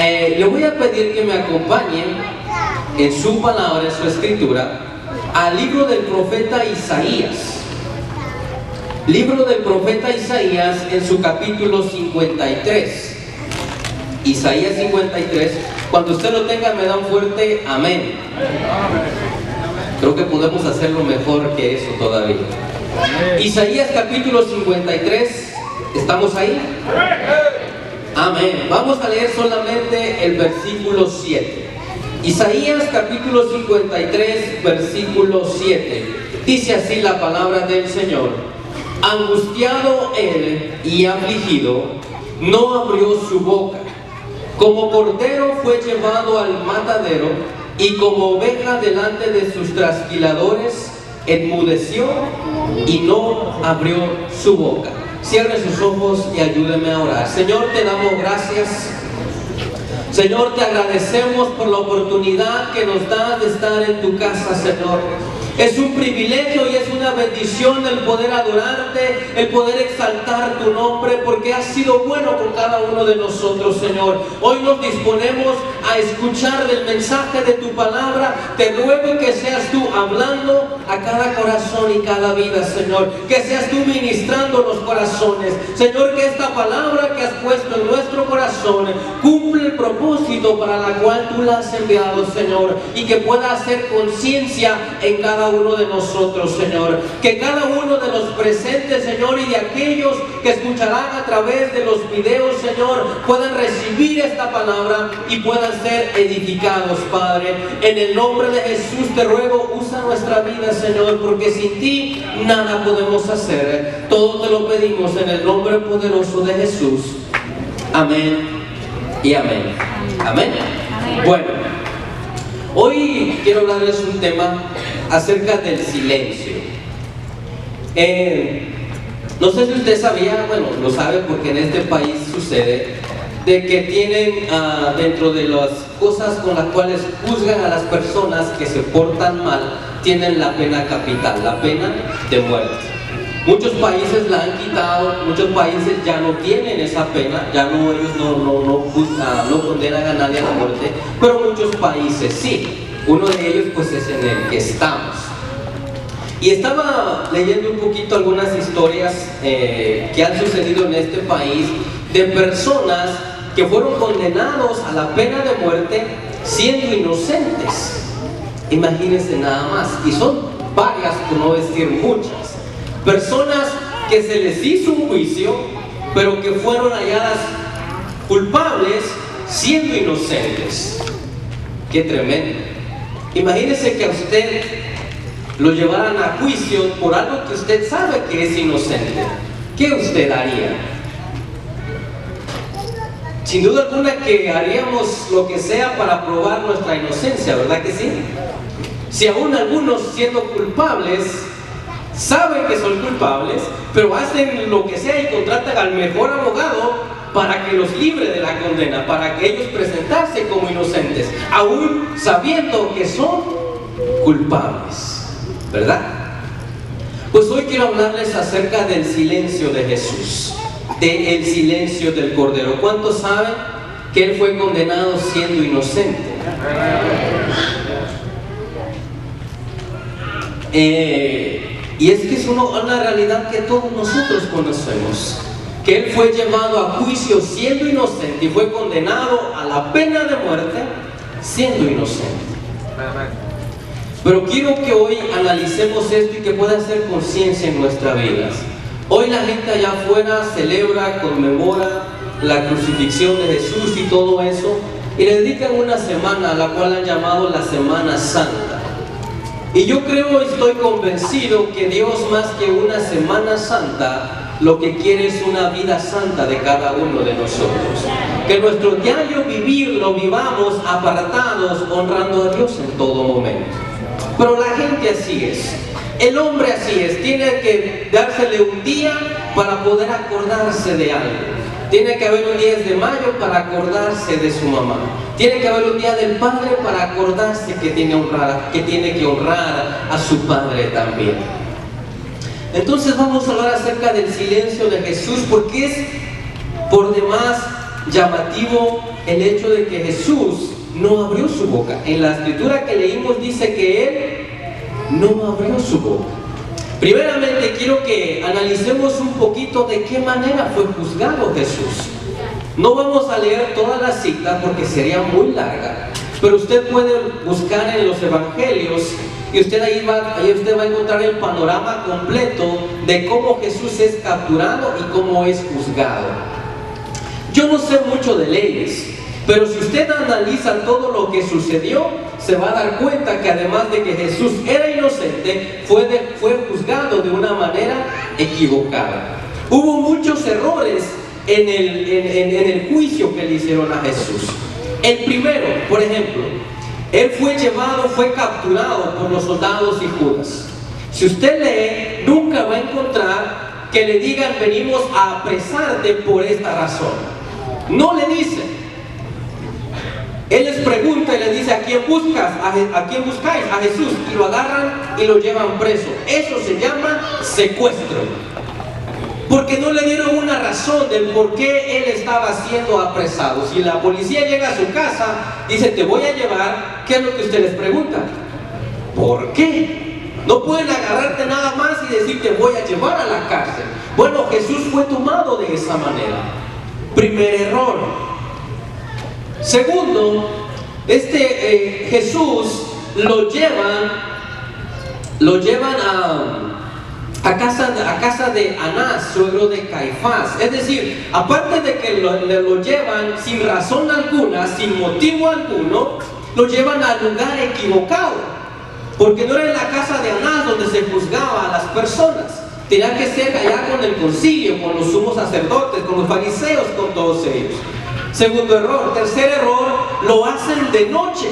Le voy a pedir que me acompañen en su palabra, en su escritura, al libro del profeta Isaías. Libro del profeta Isaías en su capítulo 53. Isaías 53. Cuando usted lo tenga, me da un fuerte amén. Creo que podemos hacerlo mejor que eso todavía. Isaías capítulo 53. ¿Estamos ahí? Amén. Vamos a leer solamente el versículo 7. Isaías capítulo 53, versículo 7. Dice así la palabra del Señor: angustiado él y afligido, no abrió su boca. Como cordero fue llevado al matadero, y como oveja delante de sus trasquiladores, enmudeció y no abrió su boca. Cierre sus ojos y ayúdeme a orar. Señor, te damos gracias. Señor, te agradecemos por la oportunidad que nos das de estar en tu casa, Señor. Es un privilegio y es una bendición el poder adorarte, el poder exaltar tu nombre, porque has sido bueno con cada uno de nosotros, Señor. Hoy nos disponemos a escuchar el mensaje de tu palabra. Te ruego que seas tú hablando a cada corazón y cada vida, Señor. Que seas tú ministrando los corazones. Señor, que esta palabra que has puesto en nuestro corazón cumple el propósito para la cual tú la has enviado, Señor. Y que pueda hacer conciencia en cada uno de nosotros, Señor. Que cada uno de los presentes, Señor, y de aquellos que escucharán a través de los videos, Señor, puedan recibir esta palabra y puedan ser edificados, Padre. En el nombre de Jesús te ruego, usa nuestra vida, Señor, porque sin ti nada podemos hacer. Todo te lo pedimos en el nombre poderoso de Jesús. Amén y amén. Amén. Bueno, hoy quiero hablarles un tema acerca del silencio. No sé si usted sabía, bueno, lo sabe porque en este país sucede, de que tienen dentro de las cosas con las cuales juzgan a las personas que se portan mal, tienen la pena capital, la pena de muerte. Muchos países la han quitado, muchos países ya no tienen esa pena, ya no, ellos no condenan a nadie a la muerte, pero muchos países sí. Uno de ellos pues es en el que estamos. Y estaba leyendo un poquito algunas historias que han sucedido en este país de personas que fueron condenados a la pena de muerte siendo inocentes. Imagínense nada más. Y son varias, por no decir muchas. Personas que se les hizo un juicio, pero que fueron halladas culpables siendo inocentes. ¡Qué tremendo! Imagínese que a usted lo llevaran a juicio por algo que usted sabe que es inocente. ¿Qué usted haría? Sin duda alguna que haríamos lo que sea para probar nuestra inocencia, ¿verdad que sí? Si aún algunos siendo culpables saben que son culpables, pero hacen lo que sea y contratan al mejor abogado para que los libre de la condena, para que ellos presentarse como inocentes, aún sabiendo que son culpables, ¿verdad? Pues hoy quiero hablarles acerca del silencio de Jesús, del silencio del Cordero. ¿Cuántos saben que Él fue condenado siendo inocente? Y es que es una realidad que todos nosotros conocemos, que Él fue llevado a juicio siendo inocente y fue condenado a la pena de muerte siendo inocente. Pero quiero que hoy analicemos esto y que pueda hacer conciencia en nuestras vidas. Hoy la gente allá afuera celebra, conmemora la crucifixión de Jesús y todo eso, y le dedican una semana a la cual han llamado la Semana Santa. Y yo creo, estoy convencido que Dios, más que una Semana Santa, lo que quiere es una vida santa de cada uno de nosotros. Que nuestro diario vivir lo vivamos apartados, honrando a Dios en todo momento. Pero la gente así es. El hombre así es. Tiene que dársele un día para poder acordarse de algo. Tiene que haber un 10 de mayo para acordarse de su mamá. Tiene que haber un día del padre para acordarse que tiene que honrar a su padre también. Entonces vamos a hablar acerca del silencio de Jesús, porque es por demás llamativo el hecho de que Jesús no abrió su boca. En la escritura que leímos dice que Él no abrió su boca. Primeramente quiero que analicemos un poquito de qué manera fue juzgado Jesús. No vamos a leer toda la cita porque sería muy larga, pero usted puede buscar en los evangelios y ahí usted va a encontrar el panorama completo de cómo Jesús es capturado y cómo es juzgado. Yo no sé mucho de leyes, pero si usted analiza todo lo que sucedió, se va a dar cuenta que además de que Jesús era inocente, fue juzgado de una manera equivocada. Hubo muchos errores en el juicio que le hicieron a Jesús. El primero, por ejemplo, Él fue capturado por los soldados y Judas. Si usted lee, nunca va a encontrar que le digan: venimos a apresarte por esta razón. No le dice. Él les pregunta y les dice: ¿a quién buscas? ¿A quién buscáis? A Jesús. Y lo agarran y lo llevan preso. Eso se llama secuestro. Porque no le dieron una razón del por qué él estaba siendo apresado. Si la policía llega a su casa, dice: te voy a llevar, ¿qué es lo que usted les pregunta? ¿Por qué? No pueden agarrarte nada más y decir: te voy a llevar a la cárcel. Bueno, Jesús fue tomado de esa manera. Primer error. Segundo, Jesús lo llevan a casa de Anás, suegro de Caifás. Es decir, aparte de que lo llevan sin razón alguna, sin motivo alguno, lo llevan al lugar equivocado, porque no era en la casa de Anás donde se juzgaba a las personas. Tenía que ser allá con el concilio, con los sumos sacerdotes, con los fariseos, con todos ellos. Segundo error. Tercer error, lo hacen de noche.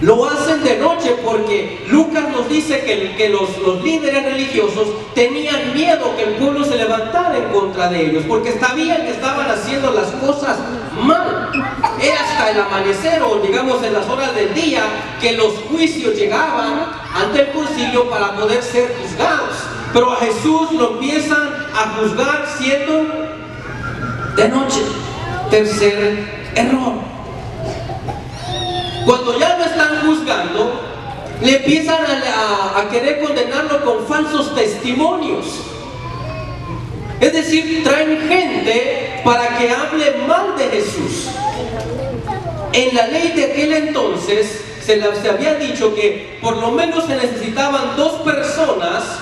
Lo hacen de noche porque Lucas nos dice que los líderes religiosos tenían miedo que el pueblo se levantara en contra de ellos, porque sabían que estaban haciendo las cosas mal. Era hasta el amanecer, o digamos en las horas del día, que los juicios llegaban ante el concilio para poder ser juzgados. Pero a Jesús lo empiezan a juzgar siendo de noche. Tercer error. Cuando ya lo están juzgando, le empiezan a querer condenarlo con falsos testimonios. Es decir, traen gente para que hable mal de Jesús. En la ley de aquel entonces se había dicho que por lo menos se necesitaban 2 personas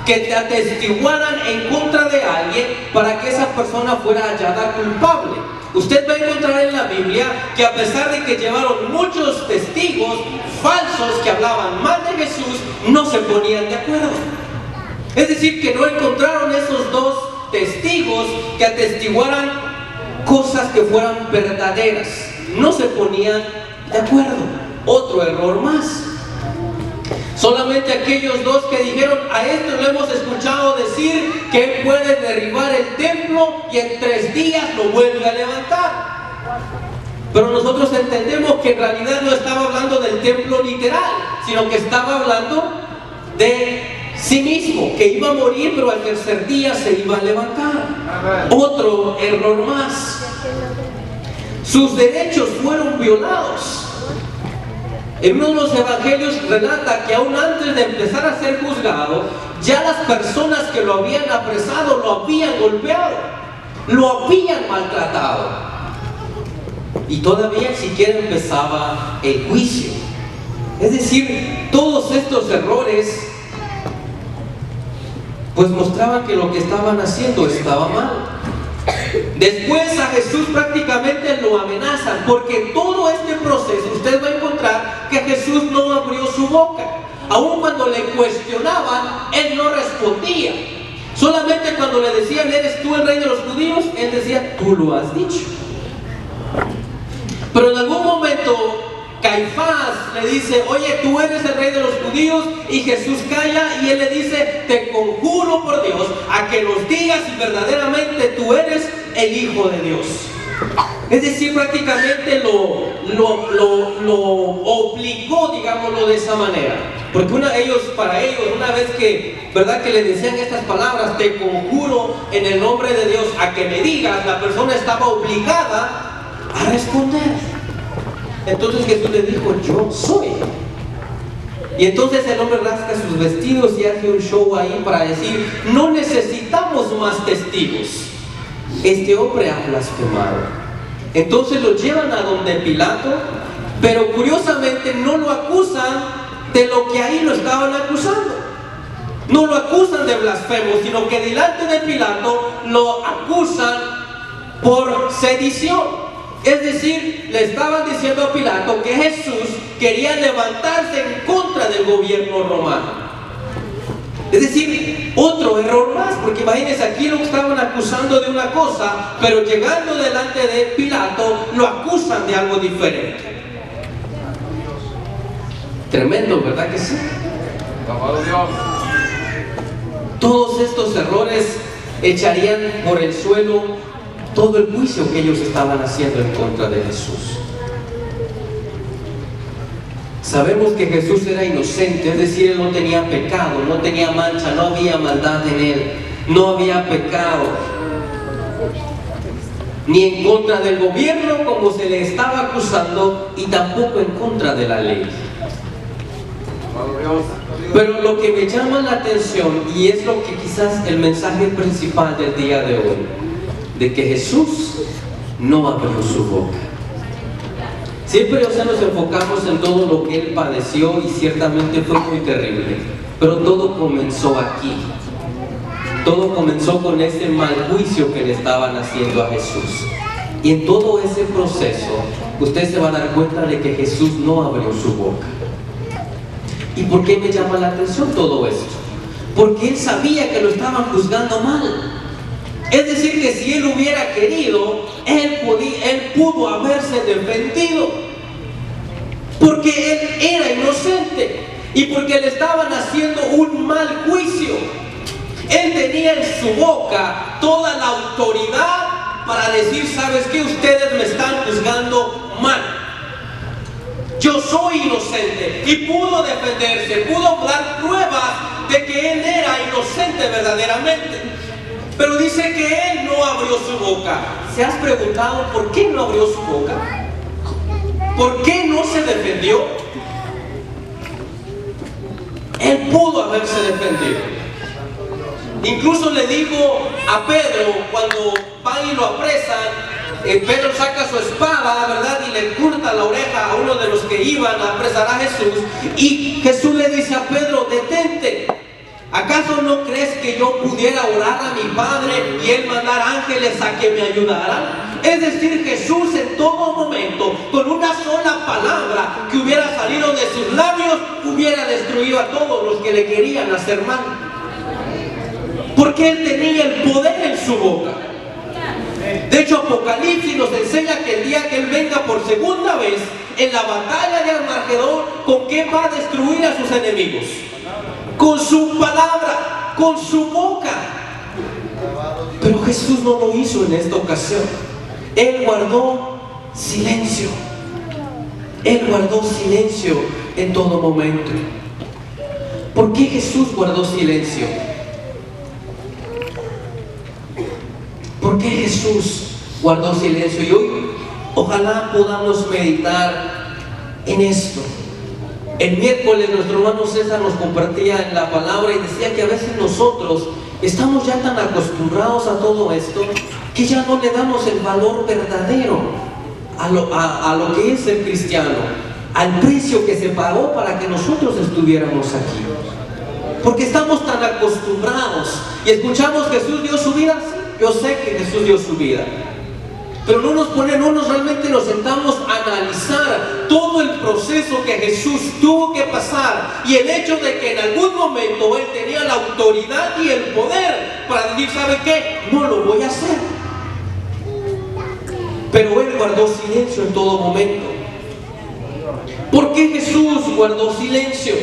que te atestiguaran en contra de alguien para que esa persona fuera hallada culpable. Usted va a encontrar en la Biblia que a pesar de que llevaron muchos testigos falsos que hablaban mal de Jesús, no se ponían de acuerdo. Es decir, que no encontraron esos 2 testigos que atestiguaran cosas que fueran verdaderas. No se ponían de acuerdo. Otro error más. Solamente aquellos 2 que dijeron: a esto lo hemos escuchado decir que él puede derribar el templo y en 3 días lo vuelve a levantar. Pero nosotros entendemos que en realidad no estaba hablando del templo literal, sino que estaba hablando de sí mismo, que iba a morir pero al 3er día se iba a levantar. Otro error más. Sus derechos fueron violados. En uno de los evangelios relata que aún antes de empezar a ser juzgado, ya las personas que lo habían apresado lo habían golpeado, lo habían maltratado. Y todavía ni siquiera empezaba el juicio. Es decir, todos estos errores pues mostraban que lo que estaban haciendo estaba mal. Después a Jesús prácticamente lo amenazan, porque todo este proceso usted va a encontrar que Jesús no abrió su boca. Aun cuando le cuestionaban, él no respondía. Solamente cuando le decían: ¿eres tú el rey de los judíos?, él decía: tú lo has dicho. Pero en algún momento Caifás le dice: oye, tú eres el rey de los judíos, y Jesús calla y él le dice: te conjuro por Dios a que nos digas si verdaderamente tú eres el Hijo de Dios. Es decir, prácticamente lo obligó, digámoslo de esa manera. Porque para ellos, una vez que, ¿verdad?, que le decían estas palabras: te conjuro en el nombre de Dios a que me digas, la persona estaba obligada a responder. Entonces Jesús le dijo, yo soy. Y entonces el hombre rasca sus vestidos y hace un show ahí para decir, no necesitamos más testigos. Este hombre ha blasfemado. Entonces lo llevan a donde Pilato, pero curiosamente no lo acusan de lo que ahí lo estaban acusando. No lo acusan de blasfemo, sino que delante de Pilato lo acusan por sedición. Es decir, le estaban diciendo a Pilato que Jesús quería levantarse en contra del gobierno romano. Es decir, otro error más, porque imagínense, aquí lo estaban acusando de una cosa, pero llegando delante de Pilato lo acusan de algo diferente. Tremendo, ¿verdad que sí? Todos estos errores echarían por el suelo todo el juicio que ellos estaban haciendo en contra de Jesús. Sabemos que Jesús era inocente, es decir, Él no tenía pecado, no tenía mancha, no había maldad en Él, no había pecado, ni en contra del gobierno como se le estaba acusando, y tampoco en contra de la ley. Pero lo que me llama la atención, y es lo que quizás el mensaje principal del día de hoy, de que Jesús no abrió su boca. Siempre, nos enfocamos en todo lo que Él padeció, y ciertamente fue muy terrible, pero todo comenzó aquí. Todo comenzó con ese mal juicio que le estaban haciendo a Jesús. Y en todo ese proceso, usted se va a dar cuenta de que Jesús no abrió su boca. ¿Y por qué me llama la atención todo esto? Porque Él sabía que lo estaban juzgando mal. Es decir, que si Él hubiera querido, Él pudo haberse defendido. Porque Él era inocente y porque le estaban haciendo un mal juicio. Él tenía en su boca toda la autoridad para decir, ¿sabes qué? Ustedes me están juzgando mal. Yo soy inocente. Y pudo defenderse, pudo dar pruebas de que Él era inocente verdaderamente. Pero dice que Él no abrió su boca. ¿Se has preguntado por qué no abrió su boca? ¿Por qué no se defendió? Él pudo haberse defendido. Incluso le dijo a Pedro, cuando van y lo apresan, Pedro saca su espada, ¿verdad? Y le corta la oreja a uno de los que iban a apresar a Jesús. Y Jesús le dice a Pedro, detente. ¿Acaso no crees que yo pudiera orar a mi Padre y Él mandar ángeles a que me ayudaran? Es decir, Jesús en todo momento, con una sola palabra que hubiera salido de sus labios, hubiera destruido a todos los que le querían hacer mal. Porque Él tenía el poder en su boca. De hecho, Apocalipsis nos enseña que el día que Él venga por segunda vez, en la batalla de Armagedón, ¿con qué va a destruir a sus enemigos? Con su palabra, con su boca. Pero Jesús no lo hizo en esta ocasión. Él guardó silencio. Él guardó silencio en todo momento. ¿Por qué Jesús guardó silencio? ¿Por qué Jesús guardó silencio? Y hoy ojalá podamos meditar en esto. El miércoles nuestro hermano César nos compartía en la palabra y decía que a veces nosotros estamos ya tan acostumbrados a todo esto que ya no le damos el valor verdadero a lo que es ser cristiano, al precio que se pagó para que nosotros estuviéramos aquí. Porque estamos tan acostumbrados y escuchamos Jesús dio su vida. Sí, yo sé que Jesús dio su vida, pero realmente nos sentamos a analizar todo el proceso que Jesús tuvo que pasar y el hecho de que en algún momento Él tenía la autoridad y el poder para decir, ¿sabe qué? No lo voy a hacer. Pero Él guardó silencio en todo momento. ¿Por qué Jesús guardó silencio?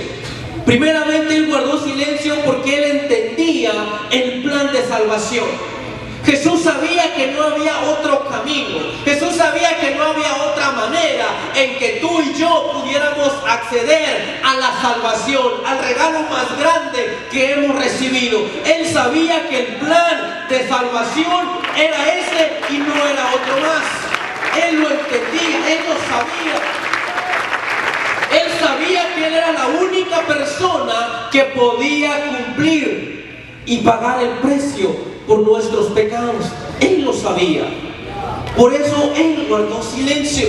Primeramente Él guardó silencio porque Él entendía el plan de salvación. Jesús sabía que no había otro camino. Jesús sabía que no había otra manera en que tú y yo pudiéramos acceder a la salvación, al regalo más grande que hemos recibido. Él sabía que el plan de salvación era ese y no era otro más. Él lo entendía, Él lo sabía. Él sabía que Él era la única persona que podía cumplir y pagar el precio por nuestros pecados. Él lo sabía. Por eso Él guardó silencio.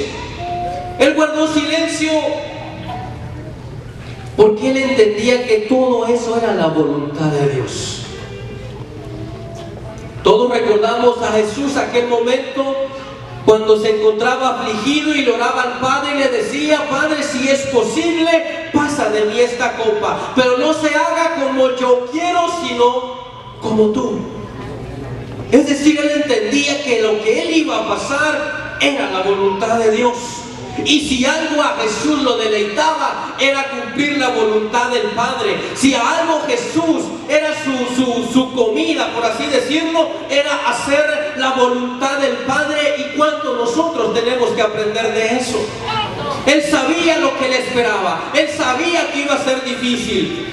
Él guardó silencio porque Él entendía que todo eso era la voluntad de Dios. Todos recordamos a Jesús aquel momento cuando se encontraba afligido y le oraba al Padre y le decía: Padre, si es posible, pasa de mí esta copa, pero no se haga como yo quiero, sino como tú. Es decir, Él entendía que lo que Él iba a pasar era la voluntad de Dios. Y si algo a Jesús lo deleitaba, era cumplir la voluntad del Padre. Si a algo Jesús era su comida, por así decirlo, era hacer la voluntad del Padre. ¿Y cuánto nosotros tenemos que aprender de eso? Él sabía lo que le esperaba. Él sabía que iba a ser difícil,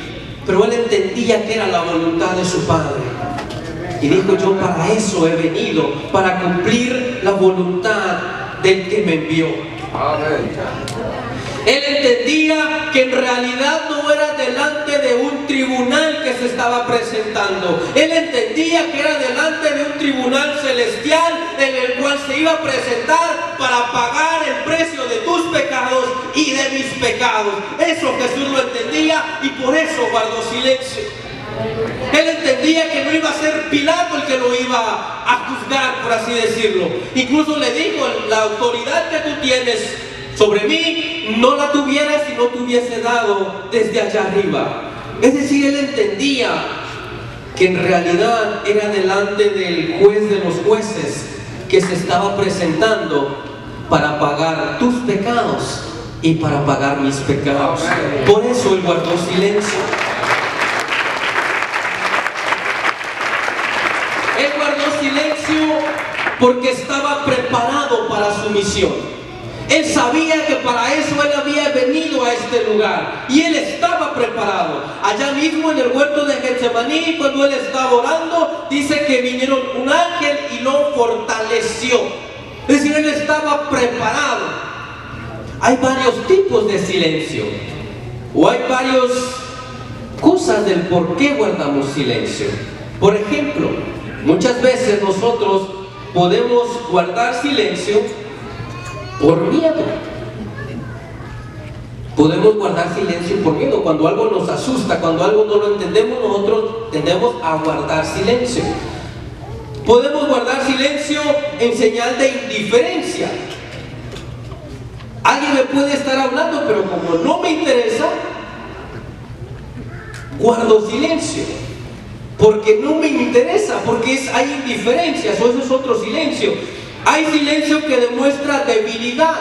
pero Él entendía que era la voluntad de su Padre. Y dijo: yo para eso he venido, para cumplir la voluntad del que me envió. Amén. Él entendía que en realidad no era delante de un tribunal que se estaba presentando. Él entendía que era delante de un tribunal celestial en el cual se iba a presentar para pagar el precio de tus pecados y de mis pecados. Eso Jesús lo entendía y por eso guardó silencio. Él entendía que no iba a ser Pilato el que lo iba a juzgar, por así decirlo. Incluso le dijo: la autoridad que tú tienes sobre mí no la tuvieras si no te hubiese dado desde allá arriba. Es decir, Él entendía que en realidad era delante del juez de los jueces que se estaba presentando para pagar tus pecados y para pagar mis pecados. Por eso Él guardó silencio. Él guardó silencio porque estaba preparado para su misión. Él sabía que para eso Él había venido a este lugar y Él estaba preparado. Allá mismo en el huerto de Getsemaní, cuando Él estaba orando, dice que vinieron un ángel y lo fortaleció. Es decir, Él estaba preparado. Hay varios tipos de silencio, o hay varias cosas del por qué guardamos silencio. Por ejemplo, muchas veces nosotros podemos guardar silencio por miedo. Podemos guardar silencio por miedo. Cuando algo nos asusta, cuando algo no lo entendemos, nosotros tendemos a guardar silencio. Podemos guardar silencio en señal de indiferencia. Alguien me puede estar hablando, pero como no me interesa, guardo silencio. Porque no me interesa, porque hay indiferencias, o eso es otro silencio. Hay silencio que demuestra debilidad.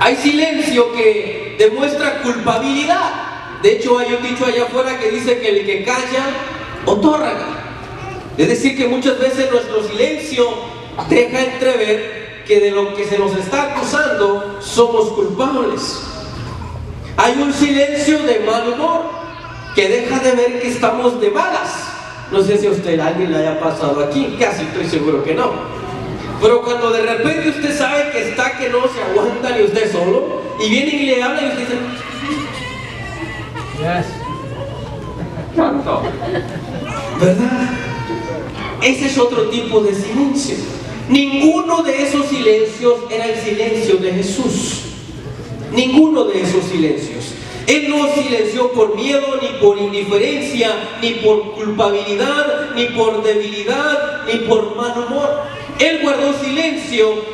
Hay silencio que demuestra culpabilidad. De hecho, hay un dicho allá afuera que dice que el que calla, otorga. Es decir, que muchas veces nuestro silencio deja entrever que de lo que se nos está acusando somos culpables. Hay un silencio de mal humor que deja de ver que estamos de malas. No sé si a usted, alguien le haya pasado aquí, casi estoy seguro que no. Pero cuando de repente usted sabe que está, que no se aguanta ni usted solo, y vienen y le hablan y usted dice: ¿cuánto? ¿Verdad? Ese es otro tipo de silencio. Ninguno de esos silencios era el silencio de Jesús. Ninguno de esos silencios. Él no silenció por miedo, ni por indiferencia, ni por culpabilidad, ni por debilidad, ni por mal humor. Él guardó silencio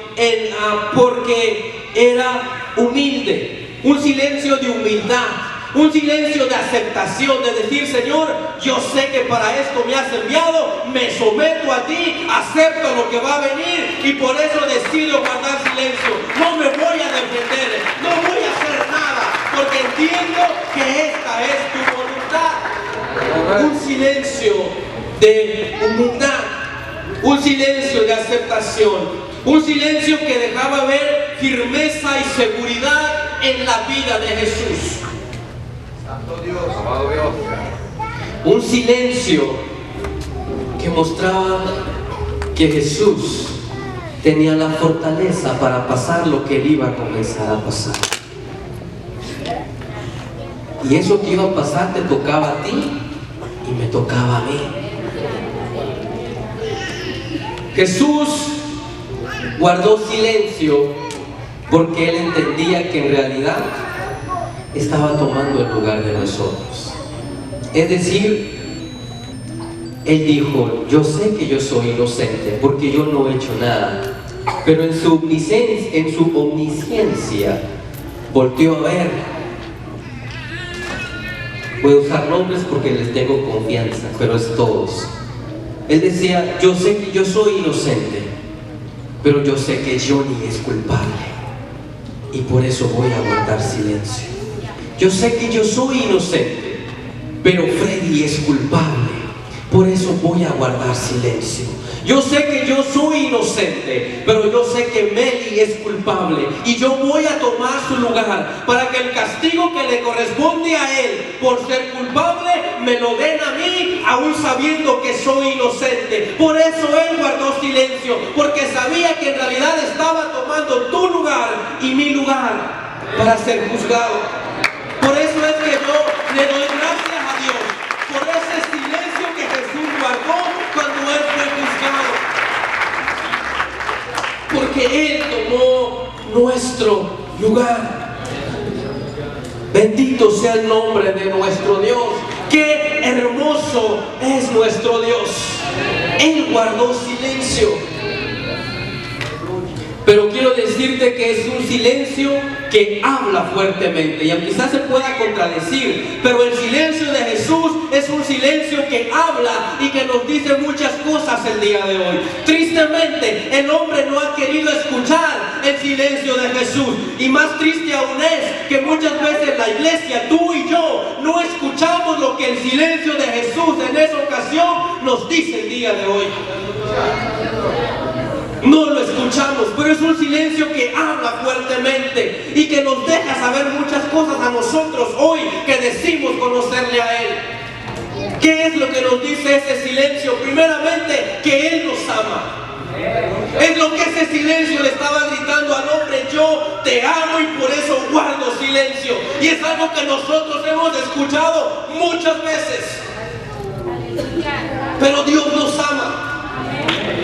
porque era humilde. Un silencio de humildad. Un silencio de aceptación, de decir: Señor, yo sé que para esto me has enviado, me someto a ti, acepto lo que va a venir y por eso decido guardar silencio. No me voy a defender, no voy a hacer nada, porque entiendo que esta es tu voluntad. Un silencio de humildad, un silencio de aceptación, un silencio que dejaba ver firmeza y seguridad en la vida de Jesús. Dios, amado Dios. Un silencio que mostraba que Jesús tenía la fortaleza para pasar lo que él iba a comenzar a pasar. Y eso que iba a pasar te tocaba a ti y me tocaba a mí. Jesús guardó silencio porque él entendía que en realidad estaba tomando el lugar de nosotros. Es decir, él dijo: yo sé que yo soy inocente porque yo no he hecho nada, pero en su omnisciencia volteó a ver. Voy a usar nombres porque les tengo confianza, pero es todos. Él decía: yo sé que yo soy inocente, pero yo sé que Johnny es culpable y por eso voy a guardar silencio. Yo sé que yo soy inocente, pero Freddy es culpable, por eso voy a guardar silencio. Yo sé que yo soy inocente, pero yo sé que Meli es culpable y yo voy a tomar su lugar para que el castigo que le corresponde a él por ser culpable me lo den a mí, aún sabiendo que soy inocente. Por eso él guardó silencio, porque sabía que en realidad estaba tomando tu lugar y mi lugar para ser juzgado. Por eso es que yo le doy gracias a Dios por ese silencio que Jesús guardó cuando él fue juzgado, porque él tomó nuestro lugar. Bendito sea el nombre de nuestro Dios. Qué hermoso es nuestro Dios. Él guardó silencio. Pero quiero decirte que es un silencio que habla fuertemente. Y aunque quizás se pueda contradecir, pero el silencio de Jesús es un silencio que habla y que nos dice muchas cosas el día de hoy. Tristemente, el hombre no ha querido escuchar el silencio de Jesús. Y más triste aún es que muchas veces la iglesia, tú y yo, no escuchamos lo que el silencio de Jesús en esa ocasión nos dice el día de hoy. No lo escuchamos, pero es un silencio que habla fuertemente y que nos deja saber muchas cosas a nosotros hoy que decimos conocerle a Él. ¿Qué es lo que nos dice ese silencio? Primeramente, que Él nos ama. Es lo que ese silencio le estaba gritando al hombre: yo te amo y por eso guardo silencio. Y es algo que nosotros hemos escuchado muchas veces. Pero Dios nos ama.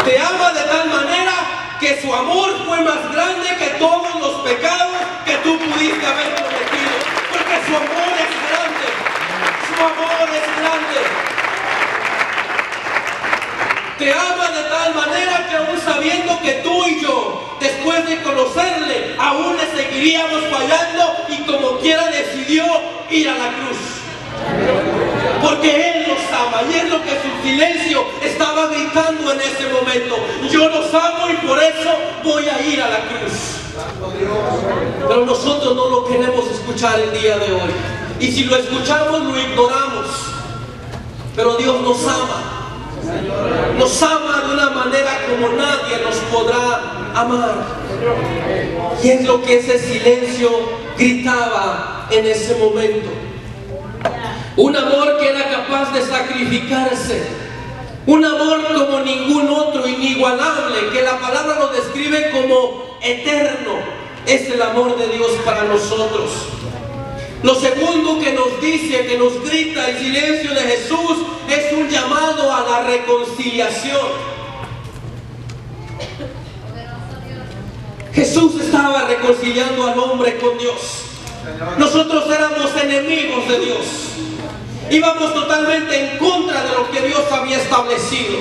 Te ama de tal manera que su amor fue más grande que todos los pecados que tú pudiste haber cometido. Porque su amor es grande. Su amor es grande. Te ama de tal manera que aún sabiendo que tú y yo, después de conocerle, aún le seguiríamos fallando, y como quiera decidió ir a la cruz. Porque Él nos ama, y es lo que su silencio estaba gritando en ese momento: yo los amo y por eso voy a ir a la cruz. Pero nosotros no lo queremos escuchar el día de hoy, y si lo escuchamos lo ignoramos. Pero Dios nos ama de una manera como nadie nos podrá amar. Y es lo que ese silencio gritaba en ese momento. Un amor que era capaz de sacrificarse. Un amor como ningún otro, inigualable, que la palabra lo describe como eterno. Es el amor de Dios para nosotros. Lo segundo que nos dice, que nos grita el silencio de Jesús, es un llamado a la reconciliación. Jesús estaba reconciliando al hombre con Dios. Nosotros éramos enemigos de Dios. Íbamos totalmente en contra de lo que Dios había establecido.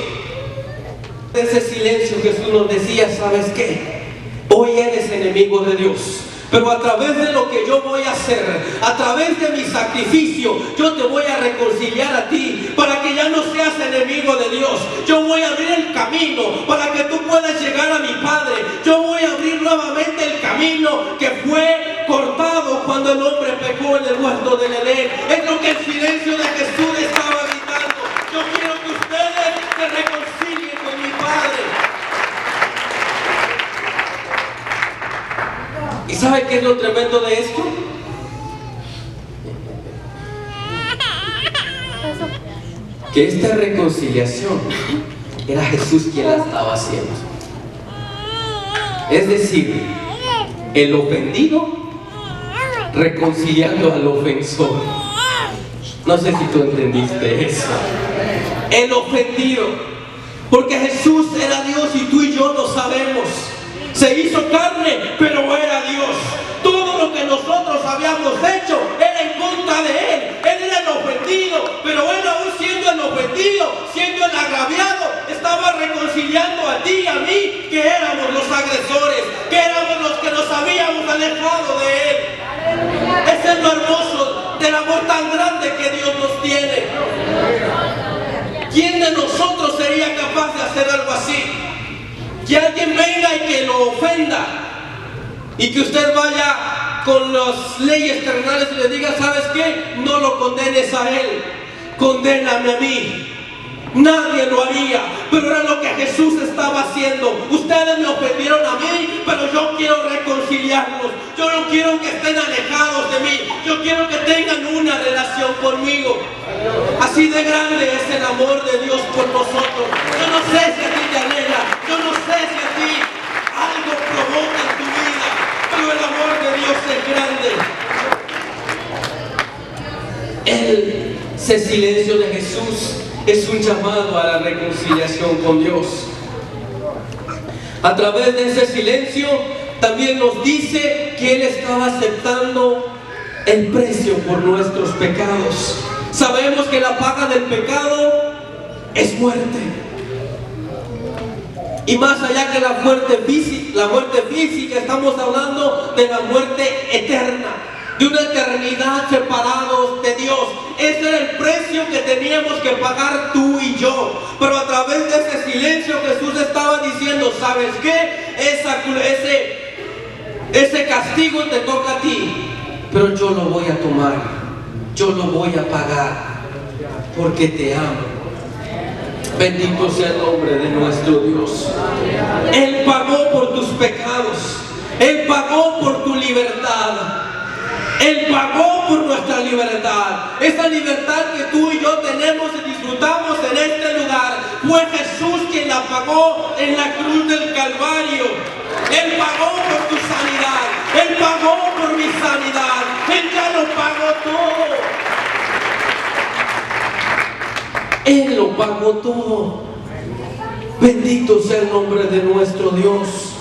En ese silencio Jesús nos decía: ¿sabes qué? Hoy eres enemigo de Dios, pero a través de lo que yo voy a hacer, a través de mi sacrificio, yo te voy a reconciliar a ti, para que ya no seas enemigo de Dios. Yo voy a abrir el camino para que tú puedas llegar a mi Padre. Yo voy a abrir nuevamente el camino que fue cortado cuando el hombre pecó en el huerto del Edén. Es lo que el silencio de Jesús estaba gritando: yo quiero que ustedes se reconcilien con mi Padre. ¿Y sabe qué es lo tremendo de esto? Que esta reconciliación era Jesús quien la estaba haciendo. Es decir, el ofendido reconciliando al ofensor. No sé si tú entendiste eso. El ofendido, porque Jesús era Dios y tú y yo lo sabemos. Se hizo carne, pero era Dios. Todo lo que nosotros habíamos hecho era en contra de Él. Él era el ofendido, pero Él, aún siendo el ofendido, siendo el agraviado, estaba reconciliando a ti y a mí, que éramos los agresores, que éramos los que nos habíamos alejado de Él. Ese es lo hermoso del amor tan grande que Dios nos tiene. ¿Quién de nosotros sería capaz de hacer algo así? Que alguien venga y que lo ofenda, y que usted vaya con las leyes terrenales y le diga: ¿sabes qué? No lo condenes a él, condéname a mí. Nadie lo haría, pero era lo que Jesús estaba haciendo. Ustedes me ofendieron a mí, pero yo quiero reconciliarlos. Yo no quiero que estén alejados de mí. Yo quiero que tengan una relación conmigo. Así de grande es el amor de Dios por nosotros. Yo no sé si a ti te alegra, yo no sé si a ti algo provoca en tu vida, pero el amor de Dios es grande. Ese silencio de Jesús es un llamado a la reconciliación con Dios. A través de ese silencio también nos dice que Él estaba aceptando el precio por nuestros pecados. Sabemos que la paga del pecado es muerte. Y más allá que la muerte física, estamos hablando de la muerte eterna, de una eternidad separados de Dios. Ese era el precio que teníamos que pagar tú y yo. Pero a través de ese silencio Jesús estaba diciendo: ¿sabes qué? Ese castigo te toca a ti, pero yo lo voy a tomar, yo lo voy a pagar, porque te amo. Bendito sea el nombre de nuestro Dios. Él pagó por tus pecados, Él pagó por tu libertad. Él pagó por nuestra libertad. Esa libertad que tú y yo tenemos y disfrutamos en este lugar, fue Jesús quien la pagó en la cruz del Calvario. Él pagó por tu sanidad, Él pagó por mi sanidad, Él ya lo pagó todo. Él lo pagó todo. Bendito sea el nombre de nuestro Dios.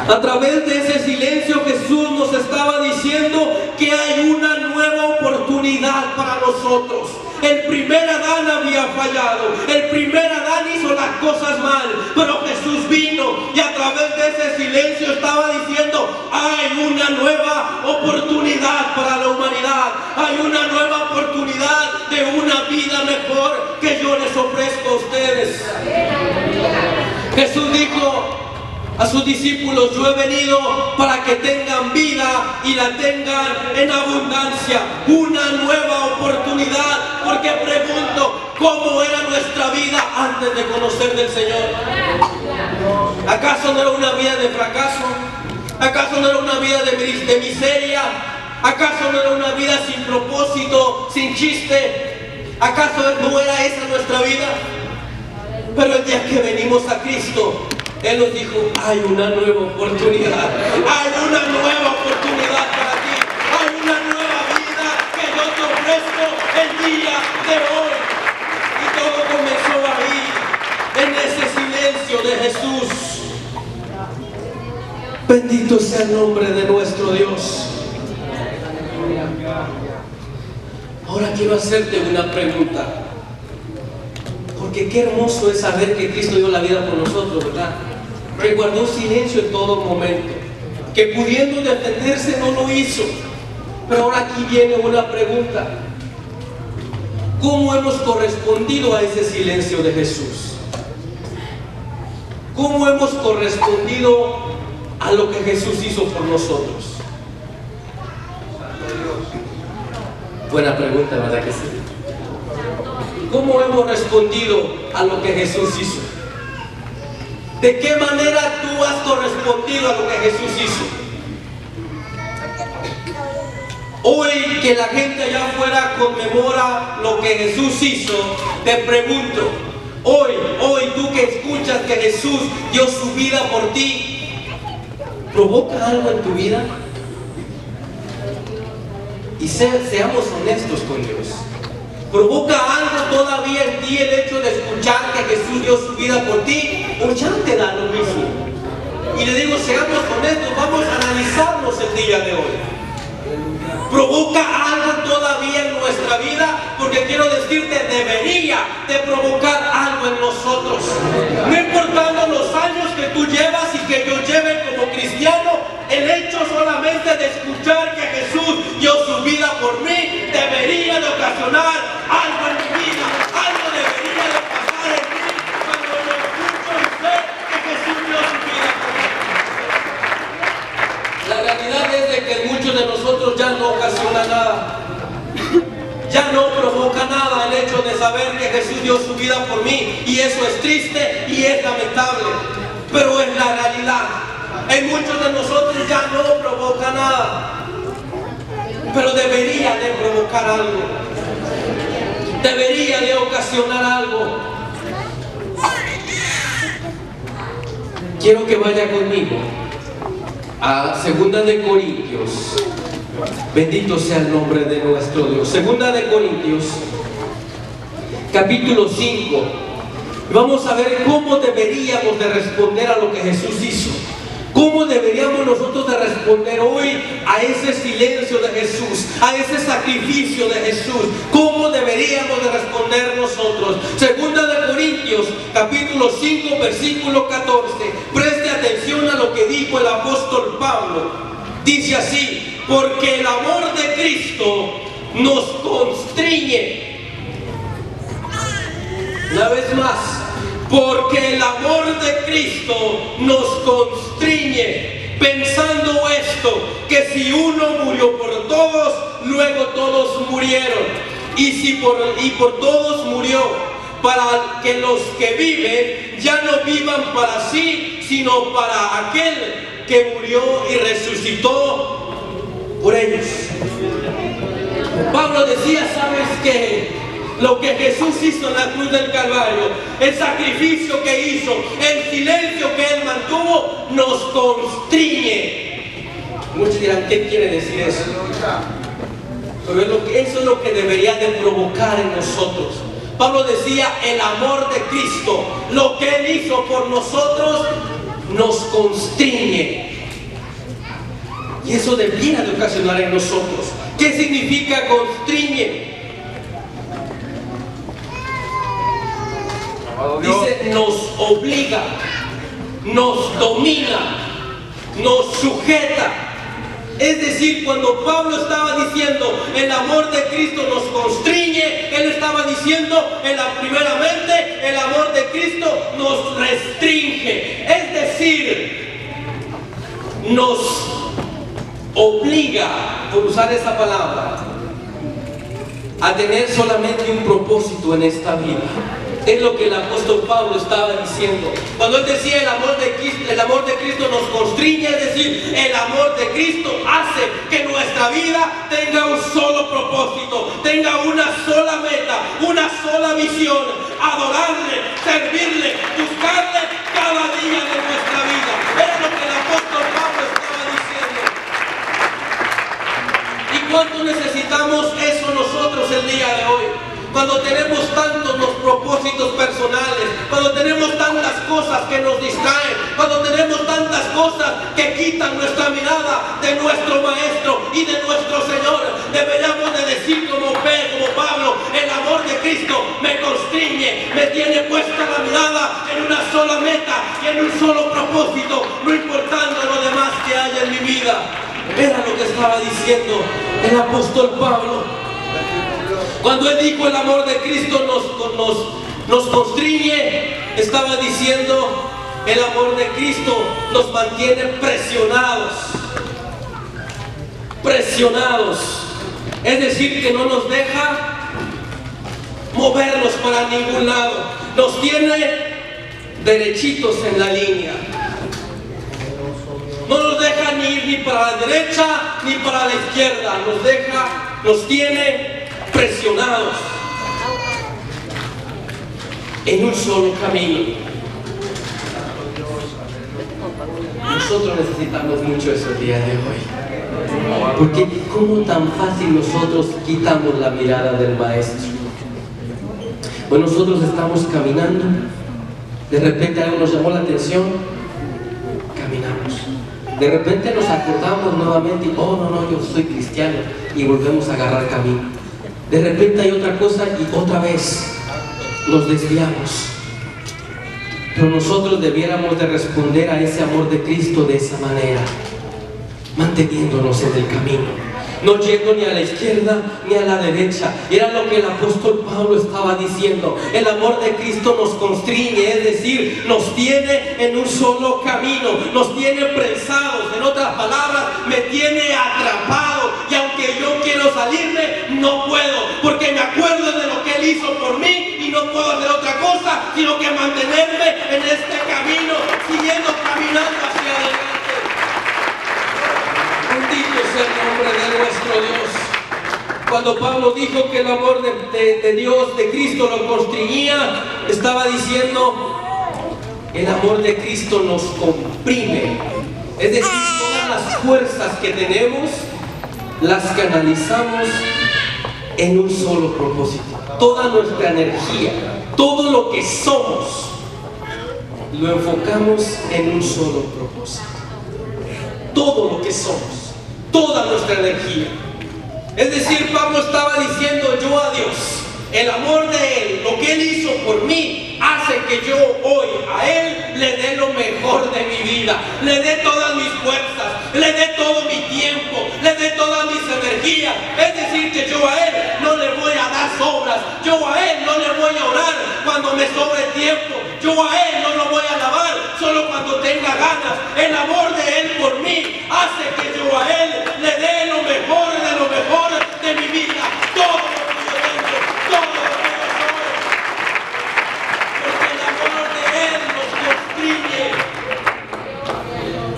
A través de ese silencio Jesús nos estaba diciendo que hay una nueva oportunidad para nosotros. El primer Adán había fallado, el primer Adán hizo las cosas mal, pero Jesús vino y a través de ese silencio estaba diciendo: hay una nueva oportunidad para la humanidad, hay una nueva oportunidad de una vida mejor que yo les ofrezco a ustedes. Jesús dijo a sus discípulos: yo he venido para que tengan vida y la tengan en abundancia, una nueva oportunidad. Porque pregunto, ¿cómo era nuestra vida antes de conocer del Señor? ¿Acaso no era una vida de fracaso? ¿Acaso no era una vida de miseria? ¿Acaso no era una vida sin propósito, sin chiste? ¿Acaso no era esa nuestra vida? Pero el día que venimos a Cristo, Él nos dijo: hay una nueva oportunidad, hay una nueva oportunidad para ti, hay una nueva vida que yo te ofrezco el día de hoy. Y todo comenzó ahí, en ese silencio de Jesús. Bendito sea el nombre de nuestro Dios. Ahora quiero hacerte una pregunta, porque qué hermoso es saber que Cristo dio la vida por nosotros, ¿verdad? Que guardó silencio en todo momento, que pudiendo defenderse no lo hizo. Pero ahora aquí viene una pregunta: ¿cómo hemos correspondido a ese silencio de Jesús? ¿Cómo hemos correspondido a lo que Jesús hizo por nosotros? Buena pregunta, ¿verdad que sí? ¿Cómo hemos respondido a lo que Jesús hizo? ¿De qué manera tú has correspondido a lo que Jesús hizo? Hoy que la gente allá afuera conmemora lo que Jesús hizo, te pregunto, hoy tú que escuchas que Jesús dio su vida por ti, ¿provoca algo en tu vida? Y seamos honestos con Dios. ¿Provoca algo todavía en ti el hecho de escuchar que Jesús dio su vida por ti? ¿O ya te da lo mismo? Y le digo, seamos honestos, vamos a analizarnos el día de hoy. ¿Provoca algo todavía en nuestra vida? Porque quiero decirte, debería de provocar algo en nosotros. No importando los años que tú llevas y que yo lleve como cristiano, el hecho solamente de escuchar que Jesús dio su vida por mí debería de ocasionar algo en mi vida. Algo debería de pasar en mí cuando yo escucho y sé que Jesús dio su vida por mí. La realidad es de que muchos de nosotros ya no ocasiona nada. Ya no provoca nada el hecho de saber que Jesús dio su vida por mí. Y eso es triste y es lamentable. Pero es la realidad. En muchos de nosotros ya no provoca nada. Pero debería de provocar algo. Debería de ocasionar algo. Quiero que vaya conmigo a 2 de Corintios. Bendito sea el nombre de nuestro Dios. 2 de Corintios, capítulo 5. Vamos a ver cómo deberíamos de responder a lo que Jesús hizo. ¿Cómo deberíamos nosotros de responder hoy a ese silencio de Jesús, a ese sacrificio de Jesús? ¿Cómo deberíamos de responder nosotros? 2 de Corintios, capítulo 5, versículo 14. Preste atención a lo que dijo el apóstol Pablo. Dice así: porque el amor de Cristo nos constriñe. Una vez más. Porque el amor de Cristo nos constriñe, pensando esto, que si uno murió por todos, luego todos murieron. Y por todos murió, para que los que viven ya no vivan para sí, sino para aquel que murió y resucitó por ellos. Pablo decía, ¿sabes qué? Lo que Jesús hizo en la cruz del Calvario, el sacrificio que hizo, el silencio que Él mantuvo, nos constriñe. Muchos dirán, ¿qué quiere decir eso? Pero eso es lo que debería de provocar en nosotros. Pablo decía, el amor de Cristo, lo que Él hizo por nosotros, nos constriñe. Y eso debiera de ocasionar en nosotros. ¿Qué significa constriñe? Dice, nos obliga, nos domina, nos sujeta. Es decir, cuando Pablo estaba diciendo el amor de Cristo nos constriñe, él estaba diciendo primeramente el amor de Cristo nos restringe. Es decir, nos obliga, por usar esa palabra, a tener solamente un propósito en esta vida. Es lo que el apóstol Pablo estaba diciendo. Cuando él decía el amor de Cristo nos constriñe, es decir, el amor de Cristo hace que nuestra vida tenga un solo propósito, tenga una sola meta, una sola visión: adorarle, servirle, buscarle cada día de nuestra vida. Es lo que el apóstol Pablo estaba diciendo. ¿Y cuánto necesitamos eso nosotros el día de hoy? Cuando tenemos tantos los propósitos personales, cuando tenemos tantas cosas que nos distraen, cuando tenemos tantas cosas que quitan nuestra mirada de nuestro Maestro y de nuestro Señor, deberíamos de decir como Pablo, el amor de Cristo me constriñe, me tiene puesta la mirada en una sola meta y en un solo propósito, no importando lo demás que haya en mi vida. Era lo que estaba diciendo el apóstol Pablo. Cuando él dijo el amor de Cristo nos constriñe, estaba diciendo el amor de Cristo nos mantiene presionados. Es decir, que no nos deja movernos para ningún lado. Nos tiene derechitos en la línea. No nos deja ni ir ni para la derecha ni para la izquierda. Nos tiene presionados en un solo camino. Un Nosotros necesitamos mucho eso el día de hoy. Porque ¿cómo tan fácil nosotros quitamos la mirada del Maestro? Pues nosotros estamos caminando, de repente algo nos llamó la atención, caminamos. De repente nos acordamos nuevamente y, oh no, yo soy cristiano, y volvemos a agarrar camino. De repente hay otra cosa y otra vez nos desviamos. Pero nosotros debiéramos de responder a ese amor de Cristo de esa manera, manteniéndonos en el camino, no yendo ni a la izquierda ni a la derecha. Era lo que el apóstol Pablo estaba diciendo. El amor de Cristo nos constriñe, es decir, nos tiene en un solo camino, nos tiene prensados. En otras palabras, me tiene atrapado, y aunque yo quiero salirme, no puedo, porque me acuerdo de lo que Él hizo por mí y no puedo hacer otra cosa sino que mantenerme en este camino, siguiendo caminando hacia adelante. Bendito sea el nombre de nuestro Dios. Cuando Pablo dijo que el amor de Dios, de Cristo, lo constriñía, estaba diciendo, el amor de Cristo nos comprime. Es decir, todas las fuerzas que tenemos las canalizamos en un solo propósito. Toda nuestra energía, todo lo que somos, lo enfocamos en un solo propósito. Todo lo que somos, toda nuestra energía. Es decir, Pablo estaba diciendo, yo a Dios, el amor de Él, lo que Él hizo por mí, hace que yo hoy a Él le dé lo mejor de mi vida, le dé todas mis fuerzas, le dé todo mi tiempo, le dé todas mis energías. Es decir, que yo a Él no le voy a dar sobras, yo a Él no le voy a orar cuando me sobre tiempo, yo a Él no lo voy a alabar solo cuando tenga ganas. El amor de Él por mí hace que yo a Él le dé lo mejor de mi vida, todo lo que yo tengo, todo lo que yo soy, porque el amor de Él nos constriñe.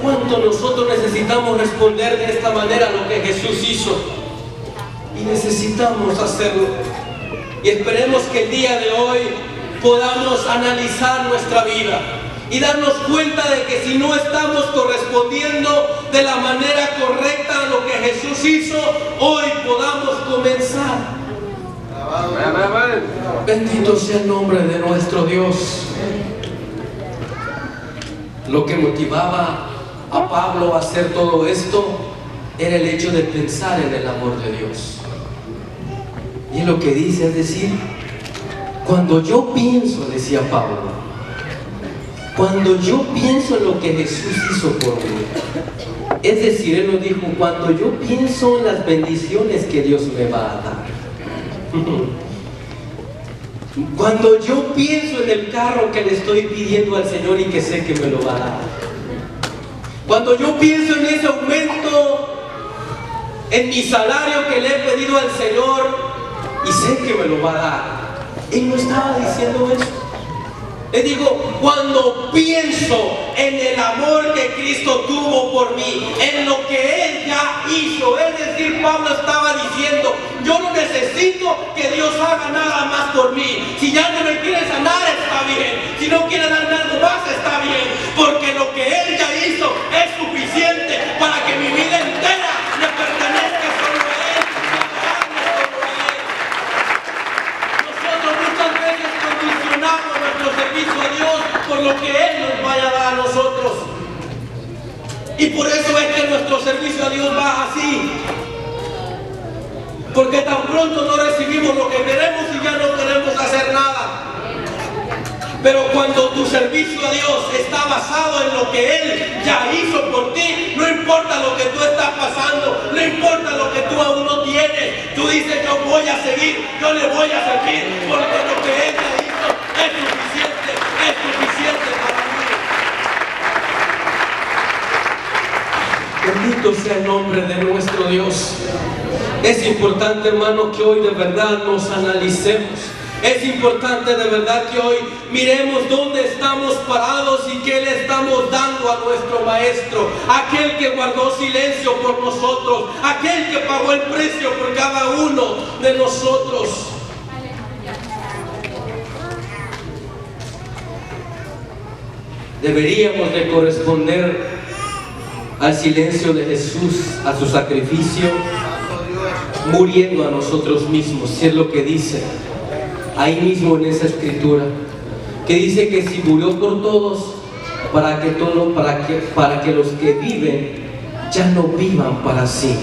¿Cuánto nosotros necesitamos responder de esta manera a lo que Jesús hizo? Y necesitamos hacerlo. Y esperemos que el día de hoy podamos analizar nuestra vida y darnos cuenta de que si no estamos correspondiendo de la manera correcta a lo que Jesús hizo, hoy podamos comenzar. Bendito sea el nombre de nuestro Dios. Lo que motivaba a Pablo a hacer todo esto era el hecho de pensar en el amor de Dios. Y es lo que dice, es decir, cuando yo pienso, decía Pablo, cuando yo pienso en lo que Jesús hizo por mí, es decir, Él nos dijo, cuando yo pienso en las bendiciones que Dios me va a dar, cuando yo pienso en el carro que le estoy pidiendo al Señor y que sé que me lo va a dar, cuando yo pienso en ese aumento en mi salario que le he pedido al Señor y sé que me lo va a dar, Él no estaba diciendo eso. Les digo, cuando pienso en el amor que Cristo tuvo por mí, en lo que Él ya hizo, es decir, Pablo estaba diciendo, yo no necesito que Dios haga nada más por mí. Si ya no me quiere sanar, está bien. Si no quiere darme algo más, está bien. Porque lo que Él ya hizo es suficiente para que mi vida entera le pertenezca solo a Él. Nosotros muchas veces condicionamos nuestro servicio a Dios por lo que Él nos vaya a dar a nosotros. Y por eso es que nuestro servicio a Dios va así. Porque tan pronto no recibimos lo que queremos y ya no queremos hacer nada. Pero cuando tu servicio a Dios está basado en lo que Él ya hizo por ti, no importa lo que tú estás pasando, no importa lo que tú aún no tienes, tú dices, yo voy a seguir, yo le voy a servir, porque lo que Él ya hizo es suficiente para mí. Bendito sea el nombre de nuestro Dios. Es importante, hermano, que hoy de verdad nos analicemos. Es importante de verdad que hoy miremos dónde estamos parados y qué le estamos dando a nuestro Maestro, aquel que guardó silencio por nosotros, aquel que pagó el precio por cada uno de nosotros. Deberíamos de corresponder al silencio de Jesús, a su sacrificio, muriendo a nosotros mismos, si es lo que dice ahí mismo en esa escritura, que dice que si murió por todos, para que los que viven ya no vivan para sí,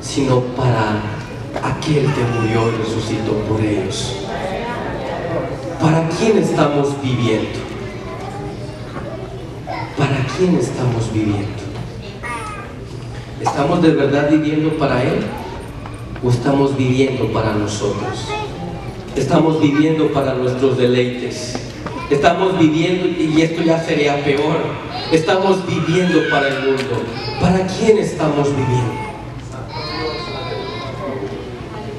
sino para aquel que murió y resucitó por ellos. ¿Para quién estamos viviendo? ¿Para quién estamos viviendo? ¿Estamos de verdad viviendo para Él? ¿O estamos viviendo para nosotros? Estamos viviendo para nuestros deleites. Estamos viviendo, y esto ya sería peor, estamos viviendo para el mundo. ¿Para quién estamos viviendo?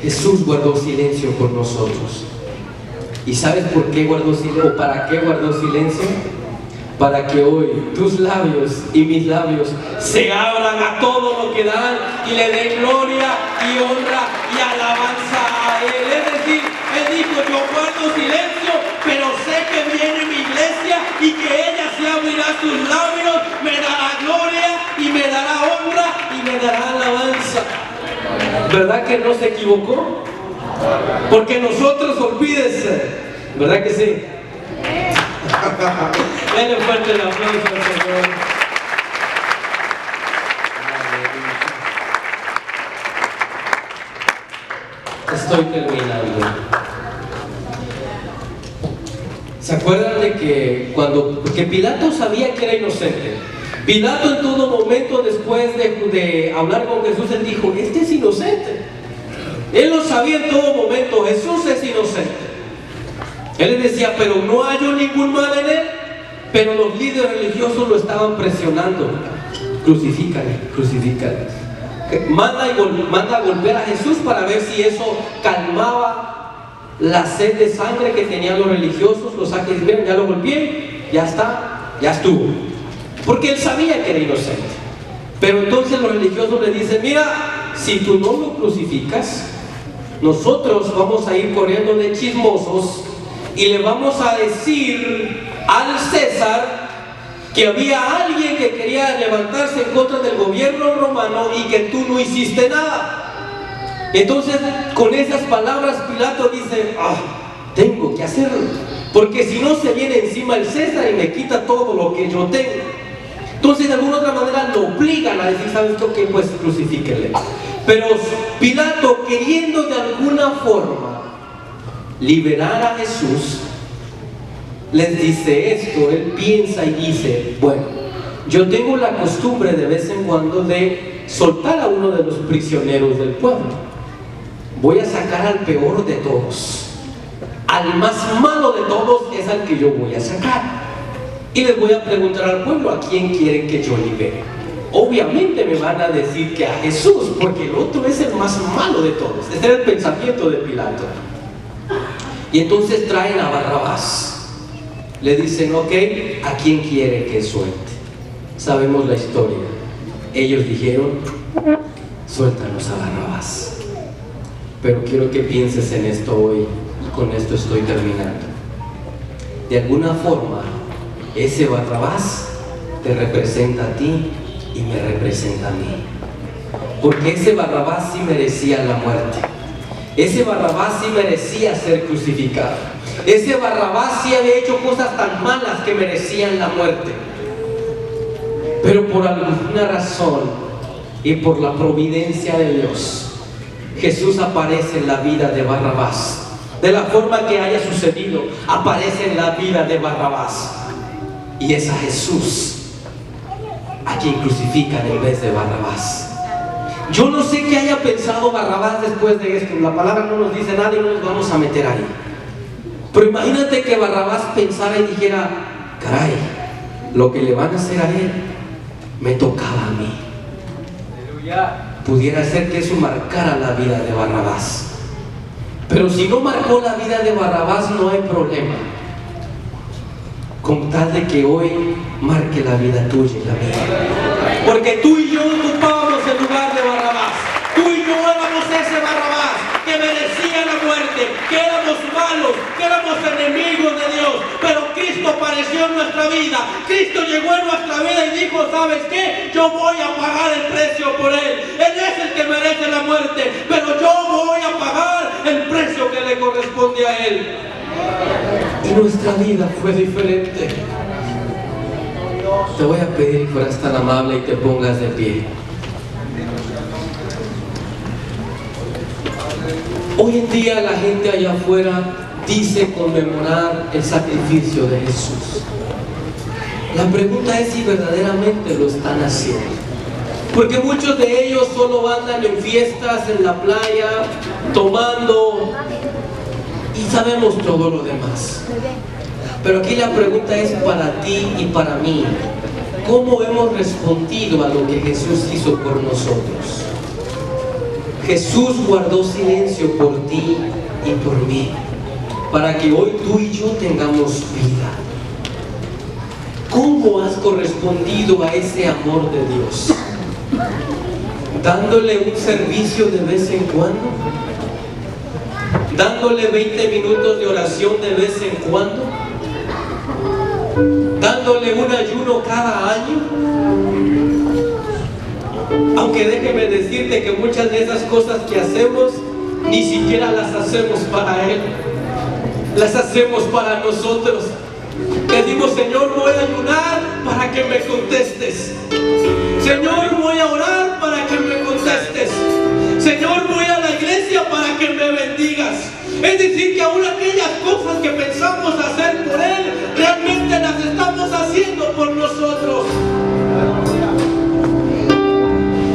Jesús guardó silencio por nosotros. ¿Y sabes por qué guardó silencio? ¿O para qué guardó silencio? Para que hoy tus labios y mis labios se abran a todo lo que dan y le den gloria y honra y alabanza a Él. Es decir, Él dijo: yo guardo silencio, pero sé que viene mi iglesia y que ella se abrirá sus labios, me dará gloria y me dará honra y me dará alabanza. ¿Verdad que no se equivocó? Porque nosotros, olvídese, ¿verdad que sí? Denle fuerte el aplauso al Señor. Estoy terminando. ¿Se acuerdan de que porque Pilato sabía que era inocente? Pilato en todo momento, después de hablar con Jesús, él dijo: este es inocente. Él lo sabía en todo momento, Jesús es inocente. Él le decía: pero no halló ningún mal en él. Pero los líderes religiosos lo estaban presionando: crucifícale, crucifícale. Manda a golpear a Jesús para ver si eso calmaba la sed de sangre que tenían los religiosos. Los saca y dice: miren, ya lo golpeé, ya está, ya estuvo. Porque él sabía que era inocente. Pero entonces los religiosos le dicen: mira, si tú no lo crucificas, nosotros vamos a ir corriendo de chismosos y le vamos a decir al César que había alguien que quería levantarse en contra del gobierno romano y que tú no hiciste nada. Entonces, con esas palabras, Pilato dice: tengo que hacerlo, porque si no se viene encima el César y me quita todo lo que yo tengo. Entonces, de alguna otra manera lo obligan a decir: ¿sabes qué? Pues crucifíquenle. Pero Pilato, queriendo de alguna forma liberar a Jesús, les dice esto. Él piensa y dice: bueno, yo tengo la costumbre de vez en cuando de soltar a uno de los prisioneros del pueblo. Voy a sacar al peor de todos, al más malo de todos es al que yo voy a sacar, y les voy a preguntar al pueblo: ¿a quién quieren que yo libere? Obviamente me van a decir que a Jesús, porque el otro es el más malo de todos. Ese era el pensamiento de Pilato. Y entonces traen a Barrabás. Le dicen: ok, ¿a quién quiere que suelte? Sabemos la historia. Ellos dijeron: suéltanos a Barrabás. Pero quiero que pienses en esto hoy, y con esto estoy terminando. De alguna forma, ese Barrabás te representa a ti y me representa a mí. Porque ese Barrabás sí merecía la muerte. Ese Barrabás sí merecía ser crucificado. Ese Barrabás sí había hecho cosas tan malas que merecían la muerte. Pero por alguna razón y por la providencia de Dios, Jesús aparece en la vida de Barrabás. De la forma que haya sucedido, aparece en la vida de Barrabás. Y es a Jesús a quien crucifican en vez de Barrabás. Yo no sé qué haya pensado Barrabás después de esto. La palabra no nos dice nada y no nos vamos a meter ahí. Pero imagínate que Barrabás pensara y dijera: caray, lo que le van a hacer a él me tocaba a mí. Pudiera ser que eso marcara la vida de Barrabás. Pero si no marcó la vida de Barrabás, no hay problema, con tal de que hoy marque la vida tuya y la mía. Porque tú y yo ocupábamos el lugar de Barrabás. Tú y yo éramos ese Barrabás que merecía la muerte, que éramos éramos malos, que éramos enemigos de Dios, pero Cristo apareció en nuestra vida. Cristo llegó en nuestra vida y dijo, ¿sabes qué? Yo voy a pagar el precio por Él. Él es el que merece la muerte, pero yo voy a pagar el precio que le corresponde a Él. Y nuestra vida fue diferente. Te voy a pedir que fueras tan amable y te pongas de pie. Hoy en día la gente allá afuera dice conmemorar el sacrificio de Jesús. La pregunta es si verdaderamente lo están haciendo. Porque muchos de ellos solo andan en fiestas, en la playa, tomando, y sabemos todo lo demás. Pero aquí la pregunta es para ti y para mí: ¿cómo hemos respondido a lo que Jesús hizo por nosotros? Jesús guardó silencio por ti y por mí, para que hoy tú y yo tengamos vida. ¿Cómo has correspondido a ese amor de Dios? ¿Dándole un servicio de vez en cuando? ¿Dándole 20 minutos de oración de vez en cuando? ¿Dándole un ayuno cada año? Aunque déjeme decirte que muchas de esas cosas que hacemos ni siquiera las hacemos para Él, las hacemos para nosotros. Decimos, Señor, voy a ayunar para que me contestes. Señor, voy a orar para que me contestes. Señor, voy a la iglesia para que me bendigas. Es decir, que aún aquellas cosas que pensamos hacer por Él, realmente las estamos haciendo por nosotros.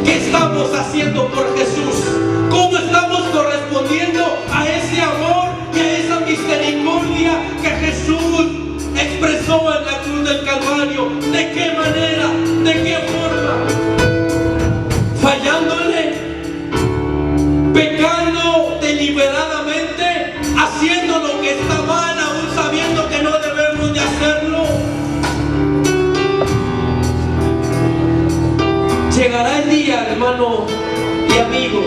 ¿Qué estamos haciendo por Jesús? ¿Cómo estamos correspondiendo a ese amor y a esa misericordia que Jesús expresó en la cruz del Calvario? ¿De qué manera? ¿De qué forma? ¿Fallándole? ¿Pecando deliberadamente? ¿Haciendo lo que está mal aún sabiendo que no debemos de hacerlo? Llegará el día, hermano y amigo,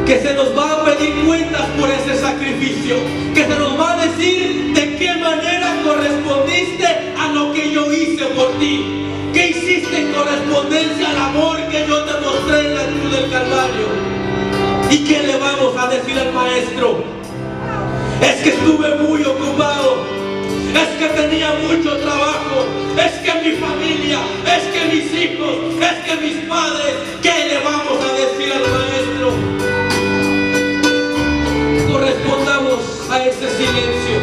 que se nos va a pedir cuentas por ese sacrificio, que se nos va a decir de qué manera correspondiste a lo que yo hice por ti, qué hiciste en correspondencia al amor que yo te mostré en la cruz del Calvario. ¿Y qué le vamos a decir al Maestro? Es que estuve muy ocupado, es que tenía mucho trabajo, es que mi familia, es que mis hijos, es que mis padres. ¿Qué le vamos a decir al Maestro? Correspondamos a ese silencio.